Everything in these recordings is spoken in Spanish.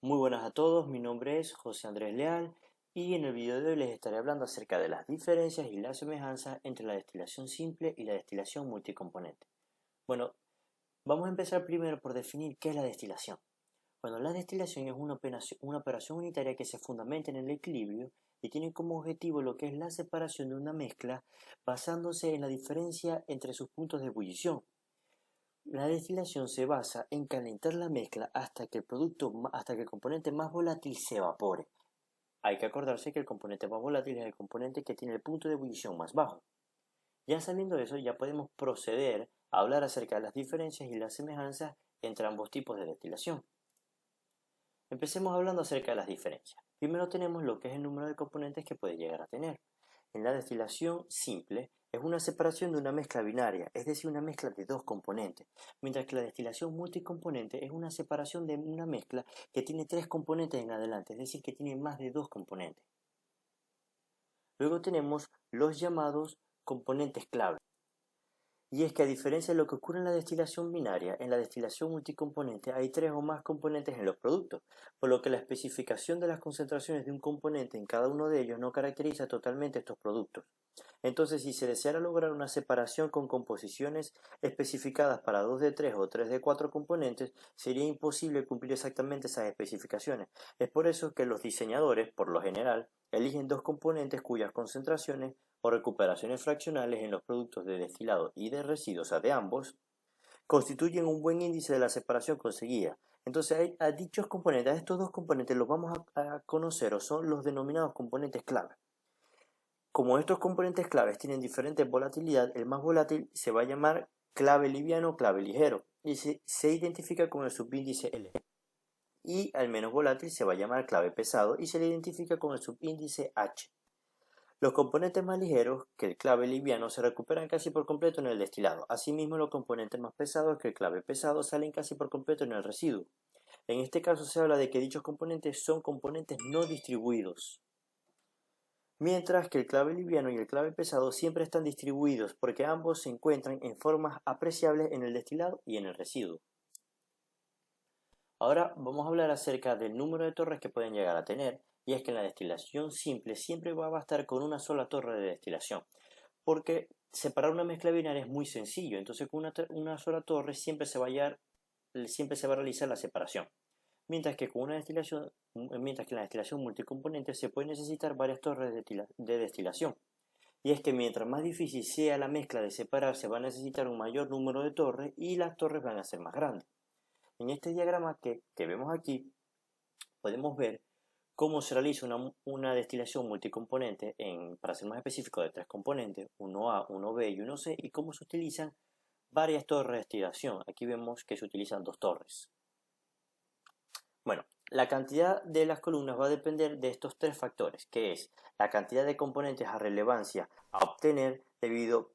Muy buenas a todos, mi nombre es José Andrés Leal y en el video de hoy les estaré hablando acerca de las diferencias y las semejanzas entre la destilación simple y la destilación multicomponente. Bueno, vamos a empezar primero por definir qué es la destilación. Bueno, la destilación es una operación unitaria que se fundamenta en el equilibrio y tiene como objetivo lo que es la separación de una mezcla basándose en la diferencia entre sus puntos de ebullición. La destilación se basa en calentar la mezcla hasta que el componente más volátil se evapore. Hay que acordarse que el componente más volátil es el componente que tiene el punto de ebullición más bajo. Ya sabiendo eso, ya podemos proceder a hablar acerca de las diferencias y las semejanzas entre ambos tipos de destilación. Empecemos hablando acerca de las diferencias. Primero tenemos lo que es el número de componentes que puede llegar a tener. En la destilación simple es una separación de una mezcla binaria, es decir, una mezcla de dos componentes, mientras que la destilación multicomponente es una separación de una mezcla que tiene tres componentes en adelante, es decir, que tiene más de dos componentes. Luego tenemos los llamados componentes clave. Y es que a diferencia de lo que ocurre en la destilación binaria, en la destilación multicomponente hay tres o más componentes en los productos, por lo que la especificación de las concentraciones de un componente en cada uno de ellos no caracteriza totalmente estos productos. Entonces, si se deseara lograr una separación con composiciones especificadas para 2 de 3 o 3 de 4 componentes, sería imposible cumplir exactamente esas especificaciones. Es por eso que los diseñadores, por lo general, eligen dos componentes cuyas concentraciones o recuperaciones fraccionales en los productos de destilado y de residuos, o sea, de ambos, constituyen un buen índice de la separación conseguida. Entonces, a dichos componentes, a estos dos componentes los vamos a conocer o son los denominados componentes clave. Como estos componentes claves tienen diferente volatilidad, el más volátil se va a llamar clave liviano o clave ligero y se identifica con el subíndice L. Y al menos volátil se va a llamar clave pesado y se le identifica con el subíndice H. Los componentes más ligeros que el clave liviano se recuperan casi por completo en el destilado. Asimismo, los componentes más pesados que el clave pesado salen casi por completo en el residuo. En este caso se habla de que dichos componentes son componentes no distribuidos. Mientras que el clave liviano y el clave pesado siempre están distribuidos porque ambos se encuentran en formas apreciables en el destilado y en el residuo. Ahora vamos a hablar acerca del número de torres que pueden llegar a tener, y es que en la destilación simple siempre va a bastar con una sola torre de destilación, porque separar una mezcla binaria es muy sencillo, entonces con una sola torre siempre se va a realizar la separación. Mientras que en la destilación multicomponente se puede necesitar varias torres de destilación. Y es que mientras más difícil sea la mezcla de separar, se va a necesitar un mayor número de torres y las torres van a ser más grandes. En este diagrama que vemos aquí, podemos ver cómo se realiza una destilación multicomponente para ser más específico de tres componentes, 1A, 1B y 1C, y cómo se utilizan varias torres de destilación. Aquí vemos que se utilizan dos torres. Bueno, la cantidad de las columnas va a depender de estos tres factores, que es la cantidad de componentes a relevancia a obtener debido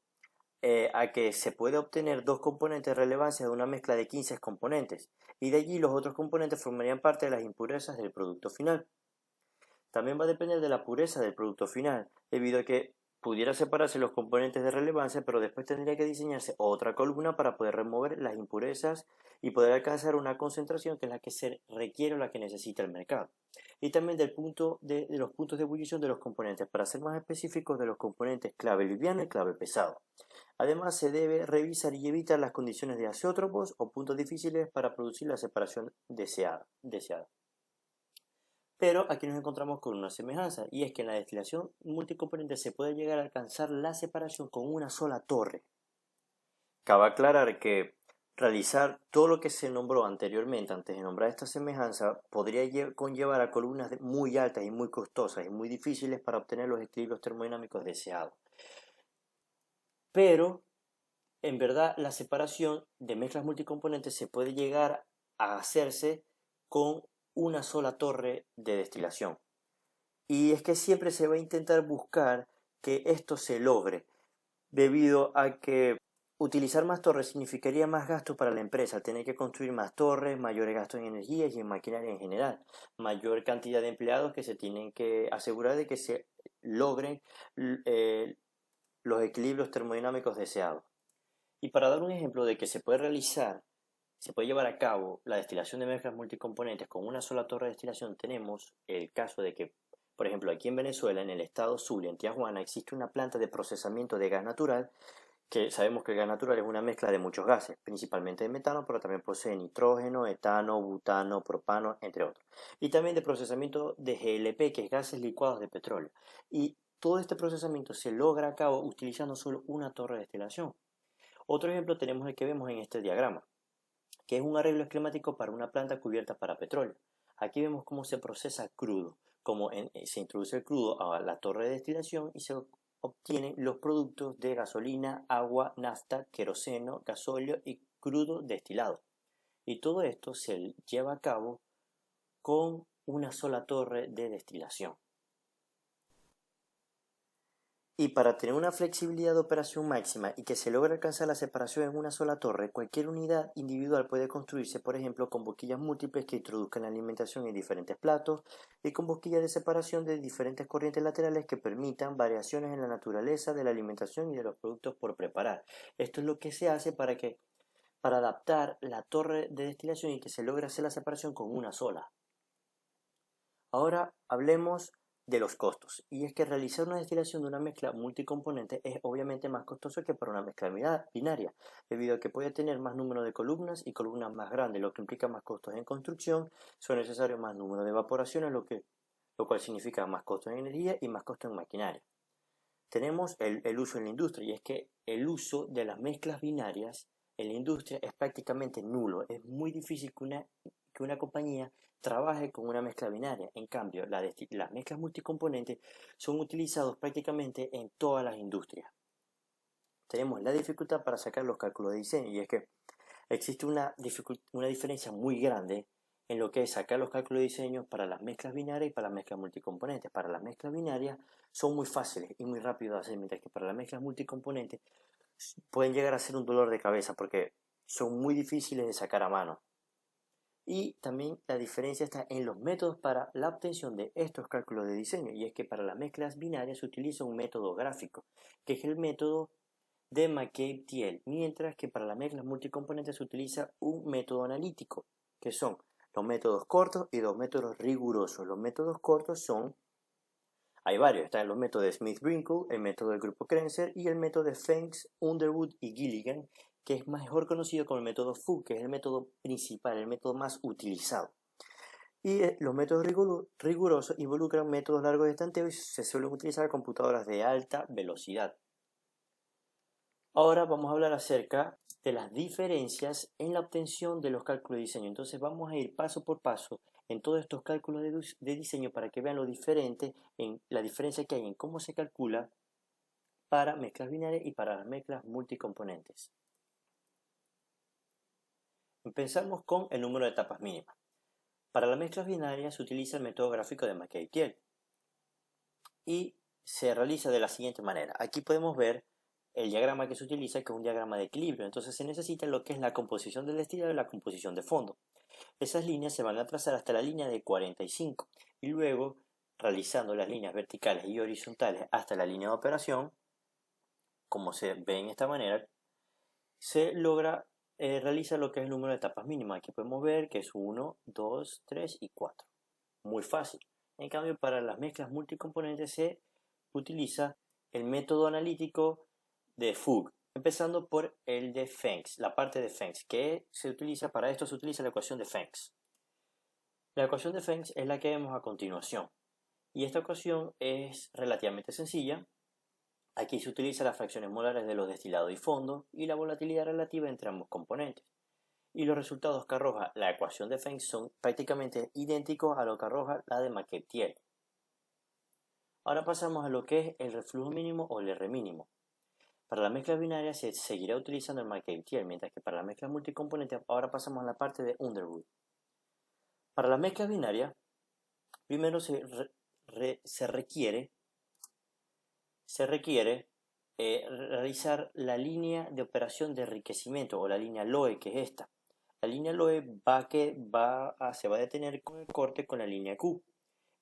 a que se puede obtener dos componentes de relevancia de una mezcla de 15 componentes, y de allí los otros componentes formarían parte de las impurezas del producto final. También va a depender de la pureza del producto final, debido a que pudiera separarse los componentes de relevancia, pero después tendría que diseñarse otra columna para poder remover las impurezas y poder alcanzar una concentración que es la que se requiere o la que necesita el mercado. Y también de los puntos de ebullición de los componentes, para ser más específicos de los componentes clave liviano y clave pesado. Además, se debe revisar y evitar las condiciones de azeótropos o puntos difíciles para producir la separación deseada. Pero aquí nos encontramos con una semejanza, y es que en la destilación multicomponente se puede llegar a alcanzar la separación con una sola torre. Cabe aclarar que realizar todo lo que se nombró anteriormente, antes de nombrar esta semejanza, podría conllevar a columnas muy altas y muy costosas y muy difíciles para obtener los equilibrios termodinámicos deseados. Pero, en verdad, la separación de mezclas multicomponentes se puede llegar a hacerse con una sola torre de destilación. Y es que siempre se va a intentar buscar que esto se logre, debido a que utilizar más torres significaría más gasto para la empresa, tener que construir más torres, mayores gastos en energía y en maquinaria en general, mayor cantidad de empleados que se tienen que asegurar de que se logren los equilibrios termodinámicos deseados. Y para dar un ejemplo de que se puede realizar se puede llevar a cabo la destilación de mezclas multicomponentes con una sola torre de destilación, tenemos el caso de que, por ejemplo, aquí en Venezuela, en el estado Zulia, en Tijuana, existe una planta de procesamiento de gas natural, que sabemos que el gas natural es una mezcla de muchos gases, principalmente de metano, pero también posee nitrógeno, etano, butano, propano, entre otros. Y también de procesamiento de GLP, que es gases licuados de petróleo. Y todo este procesamiento se logra a cabo utilizando solo una torre de destilación. Otro ejemplo tenemos el que vemos en este diagrama, que es un arreglo esquemático para una planta cubierta para petróleo. Aquí vemos cómo se procesa crudo, se introduce el crudo a la torre de destilación y se obtienen los productos de gasolina, agua, nafta, queroseno, gasóleo y crudo destilado. Y todo esto se lleva a cabo con una sola torre de destilación. Y para tener una flexibilidad de operación máxima y que se logre alcanzar la separación en una sola torre, cualquier unidad individual puede construirse, por ejemplo, con boquillas múltiples que introduzcan la alimentación en diferentes platos y con boquillas de separación de diferentes corrientes laterales que permitan variaciones en la naturaleza de la alimentación y de los productos por preparar. Esto es lo que se hace para adaptar la torre de destilación y que se logre hacer la separación con una sola. Ahora hablemos de los costos, y es que realizar una destilación de una mezcla multicomponente es obviamente más costoso que para una mezcla binaria, debido a que puede tener más número de columnas y columnas más grandes, lo que implica más costos en construcción, son necesarios más número de evaporaciones, lo cual significa más costos en energía y más costos en maquinaria. Tenemos el uso en la industria, y es que el uso de las mezclas binarias en la industria es prácticamente nulo, es muy difícil que una compañía trabaje con una mezcla binaria. En cambio, las mezclas multicomponentes son utilizados prácticamente en todas las industrias. Tenemos la dificultad para sacar los cálculos de diseño, y es que existe una diferencia muy grande en lo que es sacar los cálculos de diseño para las mezclas binarias y para las mezclas multicomponentes. Para las mezclas binarias son muy fáciles y muy rápidos de hacer, mientras que para las mezclas multicomponentes pueden llegar a ser un dolor de cabeza porque son muy difíciles de sacar a mano. Y también la diferencia está en los métodos para la obtención de estos cálculos de diseño, y es que para las mezclas binarias se utiliza un método gráfico, que es el método de McCabe-Thiele, mientras que para las mezclas multicomponentes se utiliza un método analítico, que son los métodos cortos y los métodos rigurosos. Los métodos cortos hay varios, están los métodos de Smith-Brinkel, el método del grupo Krenzer y el método de Fenks, Underwood y Gilligan, que es mejor conocido como el método Fu, que es el método principal, el método más utilizado. Y los métodos rigurosos involucran métodos largos de tanteo y se suelen utilizar computadoras de alta velocidad. Ahora vamos a hablar acerca de las diferencias en la obtención de los cálculos de diseño. Entonces vamos a ir paso por paso en todos estos cálculos de diseño para que vean lo diferente, en la diferencia que hay en cómo se calcula para mezclas binarias y para las mezclas multicomponentes. Empezamos con el número de etapas mínimas. Para las mezclas binarias se utiliza el método gráfico de McCabe-Thiele y se realiza de la siguiente manera. Aquí podemos ver el diagrama que se utiliza, que es un diagrama de equilibrio. Entonces se necesita lo que es la composición del destilado y la composición de fondo. Esas líneas se van a trazar hasta la línea de 45 y luego, realizando las líneas verticales y horizontales hasta la línea de operación, como se ve en esta manera, se logra realizar lo que es el número de etapas mínimas. Aquí podemos ver que es 1, 2, 3 y 4. Muy fácil. En cambio, para las mezclas multicomponentes se utiliza el método analítico de Fugg, empezando por el de Fenks, la parte de Fenks, que para esto se utiliza la ecuación de Fenks. La ecuación de Fenks es la que vemos a continuación, y esta ecuación es relativamente sencilla. Aquí se utilizan las fracciones molares de los destilados y fondo y la volatilidad relativa entre ambos componentes. Y los resultados que arroja la ecuación de Fenks son prácticamente idénticos a lo que arroja la de McCabe-Thiele. Ahora pasamos a lo que es el reflujo mínimo o el R mínimo. Para la mezcla binaria se seguirá utilizando el McCabe-Thiele, mientras que para la mezcla multicomponente ahora pasamos a la parte de Underwood. Para la mezcla binaria, primero se requiere realizar la línea de operación de enriquecimiento o la línea LOE, que es esta. La línea LOE se va a detener con el corte con la línea Q.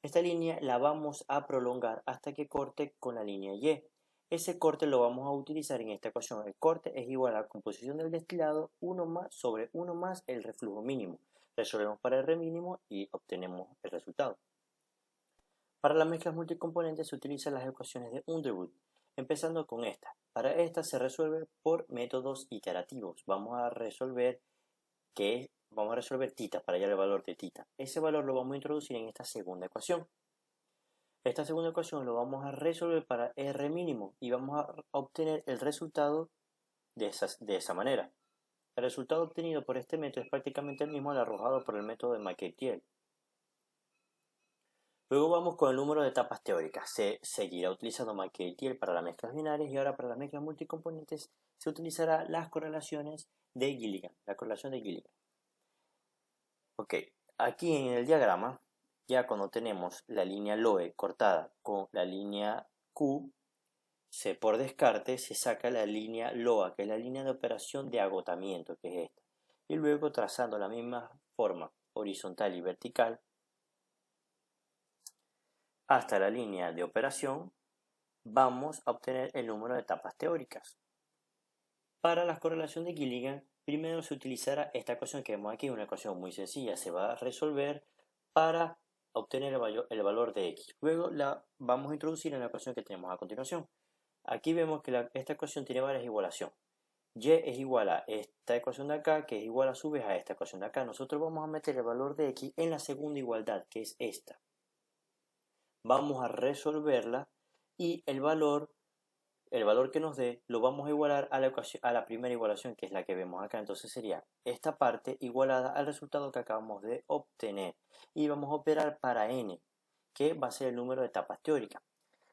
Esta línea la vamos a prolongar hasta que corte con la línea Y. ese corte lo vamos a utilizar en esta ecuación. El corte es igual a la composición del destilado 1 más sobre 1 más el reflujo mínimo. Resolvemos para R mínimo y obtenemos el resultado. Para las mezclas multicomponentes se utilizan las ecuaciones de Underwood, empezando con esta. Para esta se resuelve por métodos iterativos. Vamos a resolver θ para hallar el valor de θ. Ese valor lo vamos a introducir en esta segunda ecuación. Esta segunda ecuación lo vamos a resolver para R mínimo y vamos a obtener el resultado de esa manera. El resultado obtenido por este método es prácticamente el mismo al arrojado por el método de McKay-Thiele. Luego vamos con el número de etapas teóricas. Se seguirá utilizando McKay-Thiele para las mezclas binarias y ahora para las mezclas multicomponentes se utilizará las correlaciones de Gilligan, la correlación de Gilligan. Ok, aquí en el diagrama, ya cuando tenemos la línea LOE cortada con la línea Q, por descarte se saca la línea LOA, que es la línea de operación de agotamiento, que es esta. Y luego trazando la misma forma horizontal y vertical hasta la línea de operación, vamos a obtener el número de etapas teóricas. Para la correlación de Gilligan, primero se utilizará esta ecuación que vemos aquí, una ecuación muy sencilla. Se va a resolver para obtener el valor de x. Luego la vamos a introducir en la ecuación que tenemos a continuación. Aquí vemos que esta ecuación tiene varias igualaciones. Y es igual a esta ecuación de acá, que es igual a su vez a esta ecuación de acá. Nosotros vamos a meter el valor de x en la segunda igualdad, que es esta. Vamos a resolverla y el valor que nos dé lo vamos a igualar a la primera igualación, que es la que vemos acá. Entonces sería esta parte igualada al resultado que acabamos de obtener. Y vamos a operar para n, que va a ser el número de etapas teóricas.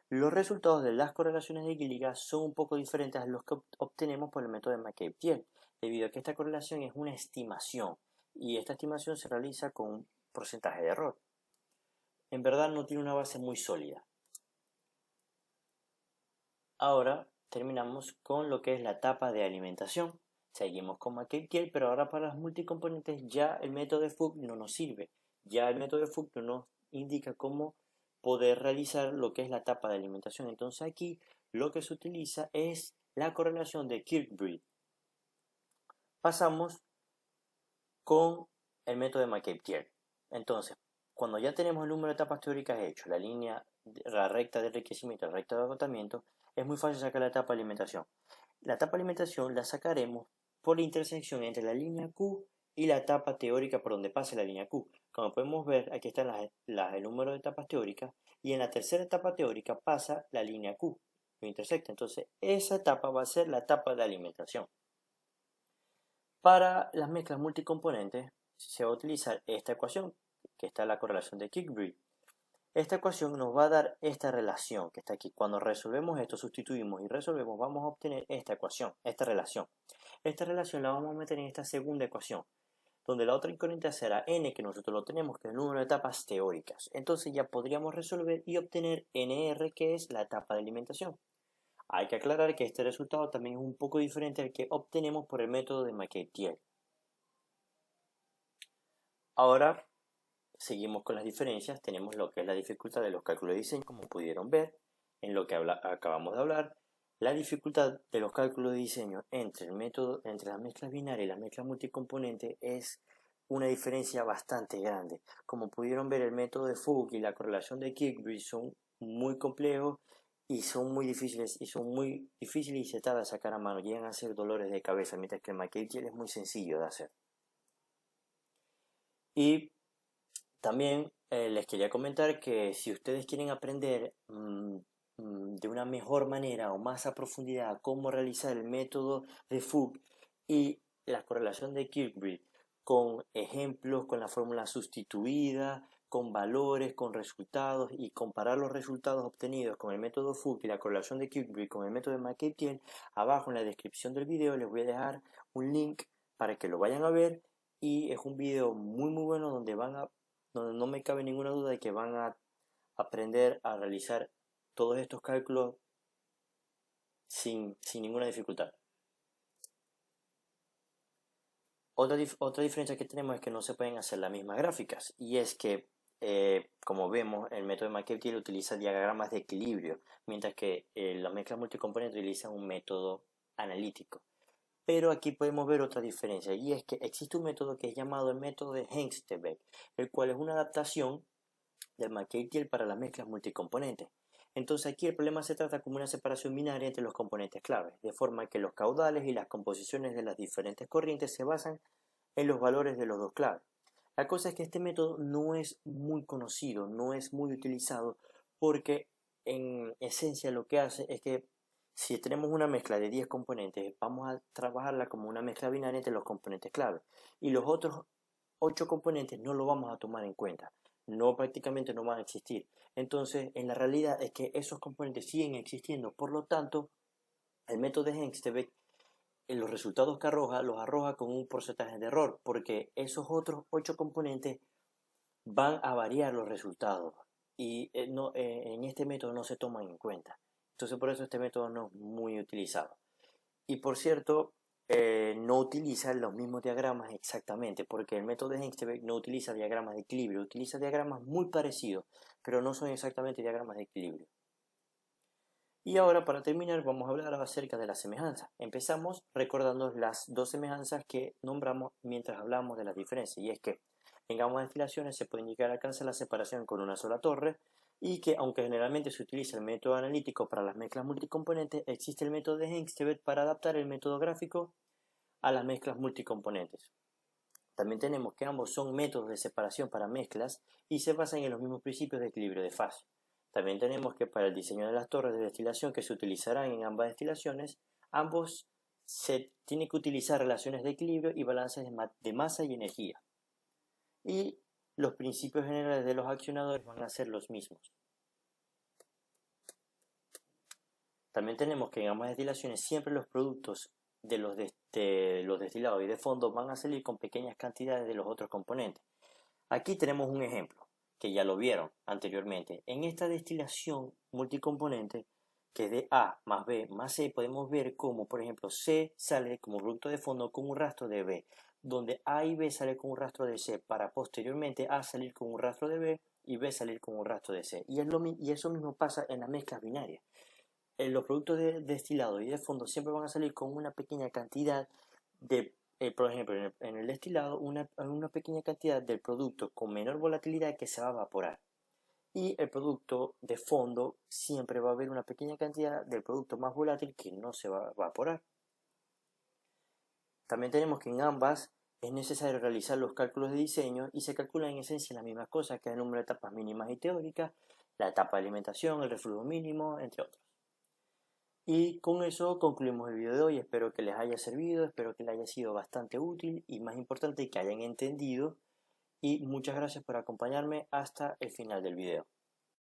Los resultados de las correlaciones de Gilligan son un poco diferentes a los que obtenemos por el método de McKay-Thiele, debido a que esta correlación es una estimación y esta estimación se realiza con un porcentaje de error. En verdad no tiene una base muy sólida. Ahora terminamos con lo que es la etapa de alimentación. Seguimos con McKay-Thiele, pero ahora para las multicomponentes ya el método de Fuchs no nos sirve. Ya el método de Fuchs no nos indica cómo poder realizar lo que es la etapa de alimentación. Entonces aquí lo que se utiliza es la correlación de Kirkbride. Pasamos con el método de McKay-Thiele. Entonces, cuando ya tenemos el número de etapas teóricas hecho, la recta de enriquecimiento y la recta de agotamiento, es muy fácil sacar la etapa de alimentación. La etapa de alimentación la sacaremos por la intersección entre la línea Q y la etapa teórica por donde pase la línea Q. Como podemos ver, aquí están el número de etapas teóricas y en la tercera etapa teórica pasa la línea Q, lo intersecta. Entonces, esa etapa va a ser la etapa de alimentación. Para las mezclas multicomponentes se va a utilizar esta ecuación, que está en la correlación de Kirkbride. Esta ecuación nos va a dar esta relación que está aquí. Cuando resolvemos esto, sustituimos y resolvemos, vamos a obtener esta ecuación, esta relación. Esta relación la vamos a meter en esta segunda ecuación, donde la otra incógnita será n, que nosotros lo tenemos, que es el número de etapas teóricas. Entonces ya podríamos resolver y obtener nr, que es la etapa de alimentación. Hay que aclarar que este resultado también es un poco diferente al que obtenemos por el método de McKay-Thiele. Ahora seguimos con las diferencias. Tenemos lo que es la dificultad de los cálculos de diseño, como pudieron ver en lo que acabamos de hablar. La dificultad de los cálculos de diseño entre las mezclas binarias y las mezclas multicomponentes es una diferencia bastante grande. Como pudieron ver, el método de Fuchs y la correlación de Kirkbride son muy complejos y son muy difíciles y se tarda de sacar a mano, llegan a ser dolores de cabeza, mientras que el McKay-Thiele es muy sencillo de hacer. Y también les quería comentar que si ustedes quieren aprender de una mejor manera o más a profundidad cómo realizar el método de Fuchs y la correlación de Kirkbride con ejemplos, con la fórmula sustituida, con valores, con resultados y comparar los resultados obtenidos con el método Fuchs y la correlación de Kirkbride con el método de McKay-Thiele, abajo en la descripción del video les voy a dejar un link para que lo vayan a ver y es un video muy bueno donde no me cabe ninguna duda de que van a aprender a realizar todos estos cálculos sin ninguna dificultad. Otra diferencia que tenemos es que no se pueden hacer las mismas gráficas, y es que como vemos, el método de McKelvey utiliza diagramas de equilibrio, mientras que las mezclas multicomponentes utilizan un método analítico. Pero aquí podemos ver otra diferencia, y es que existe un método que es llamado el método de Hengstebek, el cual es una adaptación del McKelvey para las mezclas multicomponentes. Entonces aquí el problema se trata como una separación binaria entre los componentes clave, de forma que los caudales y las composiciones de las diferentes corrientes se basan en los valores de los dos claves. La cosa es que este método no es muy conocido, no es muy utilizado, porque en esencia lo que hace es que si tenemos una mezcla de 10 componentes, vamos a trabajarla como una mezcla binaria entre los componentes clave, y los otros 8 componentes no lo vamos a tomar en cuenta, prácticamente no van a existir. Entonces, en la realidad es que esos componentes siguen existiendo, por lo tanto, el método de Hengstebek en los resultados que arroja, los arroja con un porcentaje de error, porque esos otros 8 componentes van a variar los resultados y en este método no se toman en cuenta. Entonces por eso este método no es muy utilizado. Y por cierto, no utiliza los mismos diagramas exactamente, porque el método de Hengstebek no utiliza diagramas de equilibrio, utiliza diagramas muy parecidos, pero no son exactamente diagramas de equilibrio. Y ahora, para terminar, vamos a hablar acerca de las semejanzas. Empezamos recordando las dos semejanzas que nombramos mientras hablamos de las diferencias, y es que en gamas de destilaciones se puede indicar alcanzar la separación con una sola torre, y que aunque generalmente se utiliza el método analítico para las mezclas multicomponentes, existe el método de Hengstebek para adaptar el método gráfico a las mezclas multicomponentes. También tenemos que ambos son métodos de separación para mezclas y se basan en los mismos principios de equilibrio de fase. También tenemos que para el diseño de las torres de destilación que se utilizarán en ambas destilaciones, ambos se tiene que utilizar relaciones de equilibrio y balances de masa y energía. Y los principios generales de los accionadores van a ser los mismos. También tenemos que en ambas destilaciones siempre los productos de los destilados y de fondo van a salir con pequeñas cantidades de los otros componentes. Aquí tenemos un ejemplo, que ya lo vieron anteriormente. En esta destilación multicomponente, que es de A más B más C, podemos ver cómo, por ejemplo, C sale como producto de fondo con un rastro de B, donde A y B sale con un rastro de C, para posteriormente A salir con un rastro de B y B salir con un rastro de C. Y eso mismo pasa en las mezclas binarias. Los productos de destilado y de fondo siempre van a salir con una pequeña cantidad de, por ejemplo, en el destilado, una pequeña cantidad del producto con menor volatilidad que se va a evaporar. Y el producto de fondo siempre va a haber una pequeña cantidad del producto más volátil que no se va a evaporar. También tenemos que en ambas es necesario realizar los cálculos de diseño y se calculan en esencia las mismas cosas, que es el número de etapas mínimas y teóricas, la etapa de alimentación, el reflujo mínimo, entre otros. Y con eso concluimos el video de hoy. Espero que les haya servido, espero que les haya sido bastante útil y más importante que hayan entendido. Y muchas gracias por acompañarme hasta el final del video.